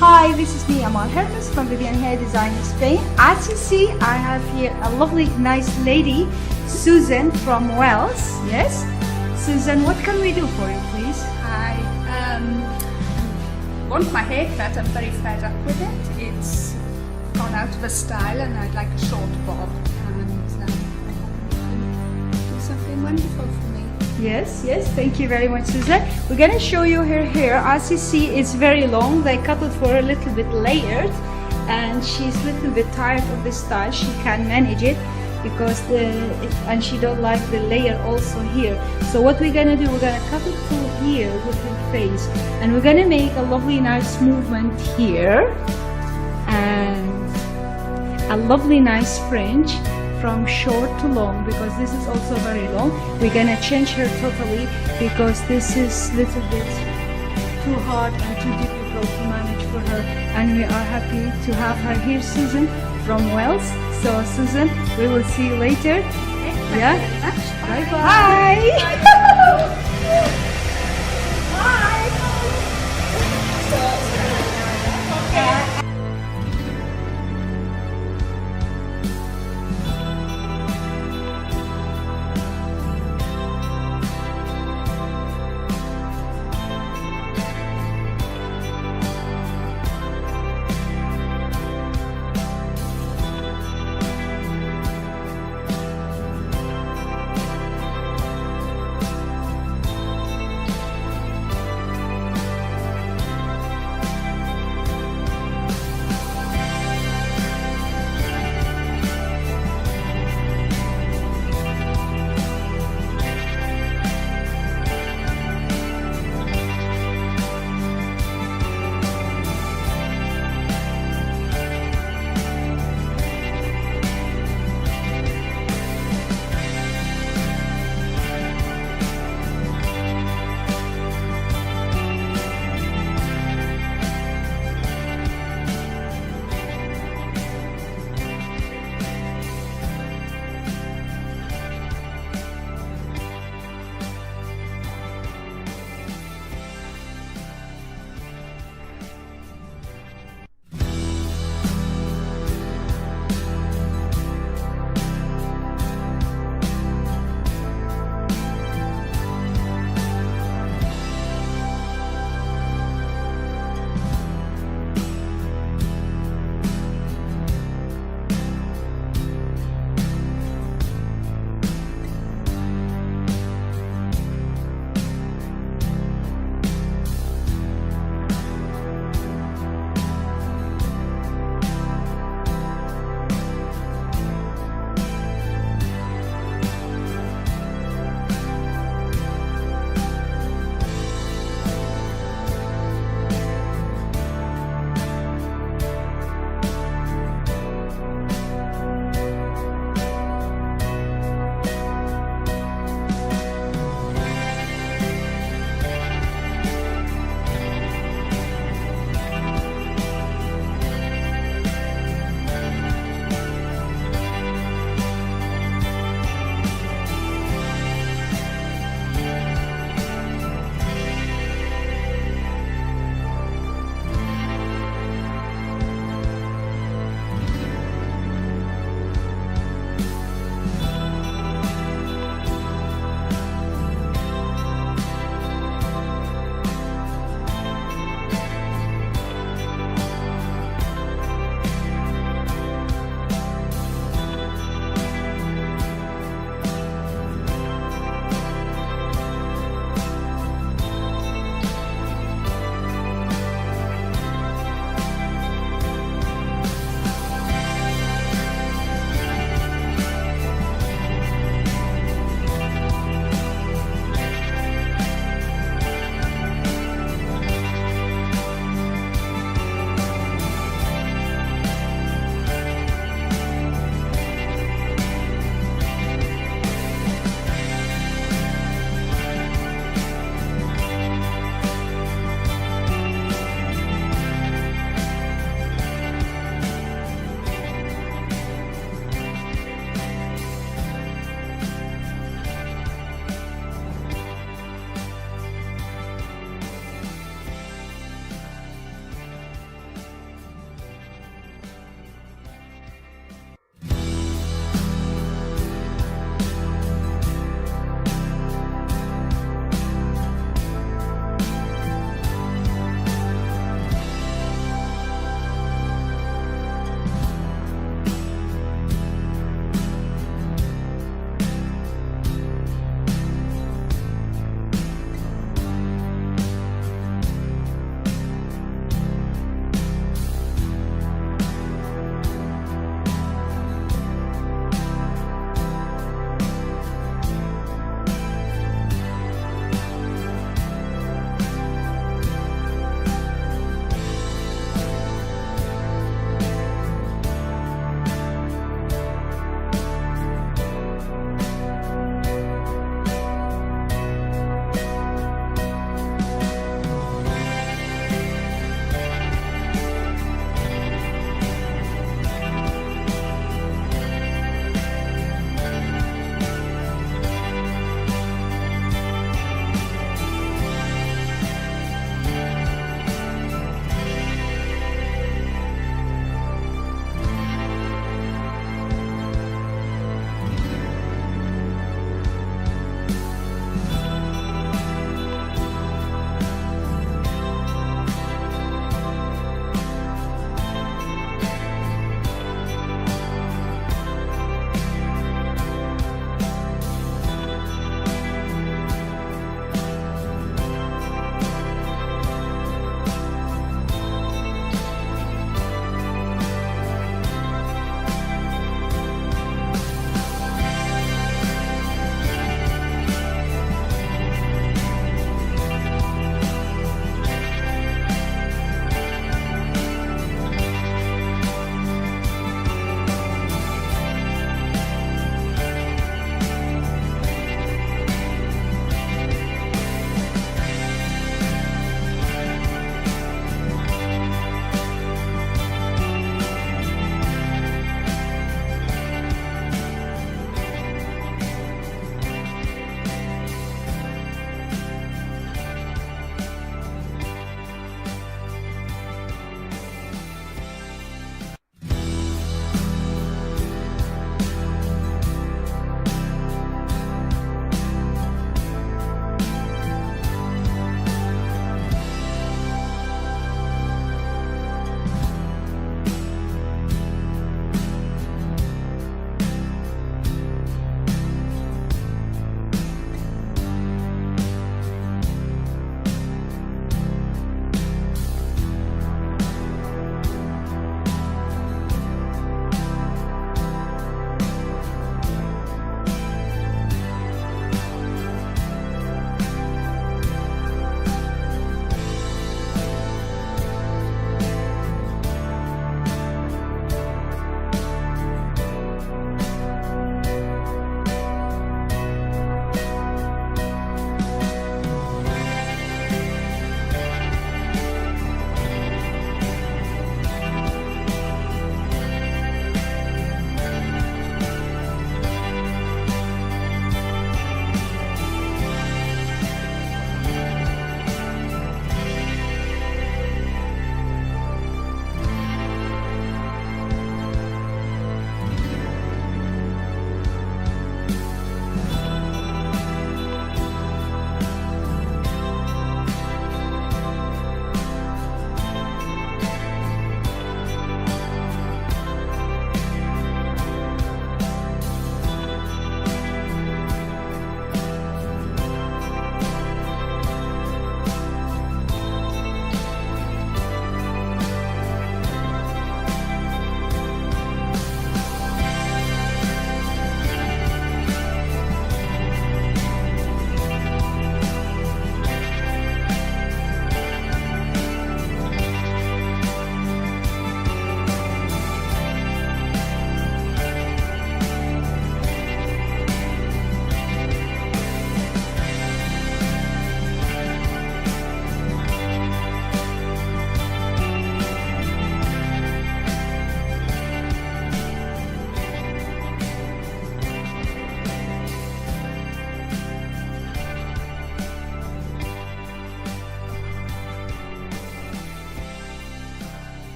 Hi, this is me, Amal Hermes from Vivian Hair Design in Spain. As you see, I have here a lovely, nice lady, Susan from Wales. Yes? Susan, what can we do for you, please? I want my hair cut. I'm very fed up with it. It's gone out of a style and I'd like a short bob. And I hope you can do something wonderful for me. Yes, thank you very much, Susan. We're gonna show you her hair. As you see, it's very long. They cut it for a little bit layered, and she's a little bit tired of the style. She can manage it because and she don't like the layer also here. So what we're gonna do, we're gonna cut it through here with her face, and we're gonna make a lovely, nice movement here, and a lovely, nice fringe from short to long, because this is also very long. We're gonna change her totally because this is little bit too hard and too difficult to manage for her, and we are happy to have her here, Susan from Wales. So Susan, we will see you later. Yeah, bye bye.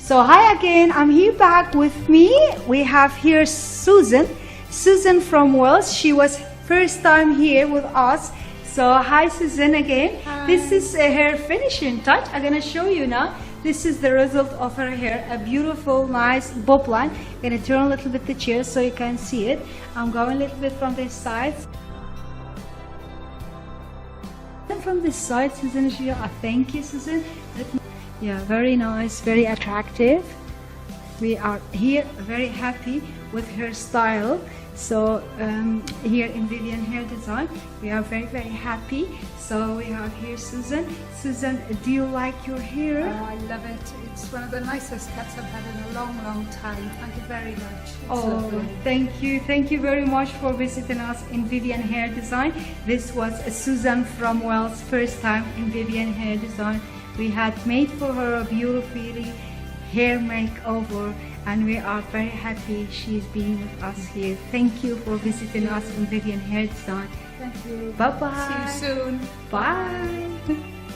So hi again, I'm here back with me. We have here Susan. Susan from Wales. She was first time here with us. So hi Susan again. Hi. This is her finishing touch. I'm gonna show you now. This is the result of her hair. A beautiful, nice bob line. I'm gonna turn a little bit the chair so you can see it. I'm going a little bit from this side. And from this side, Susan, thank you, Susan. Yeah, very nice, very attractive. We are here very happy with her style. So here in Vivian Hair Design, we are very happy. So we have here Susan. Susan, do you like your hair? Oh, I love it. It's one of the nicest cuts I've had in a long time. Thank you very much. It's Oh, lovely. thank you. Thank you very much for visiting us in Vivian Hair Design. This was Susan from Wales, first time in Vivian Hair Design. We had made for her a beautiful hair makeover, and we are very happy she's being with us here. Thank you for visiting us in Vivian Hair Design. Thank you. Bye-bye. See you soon. Bye.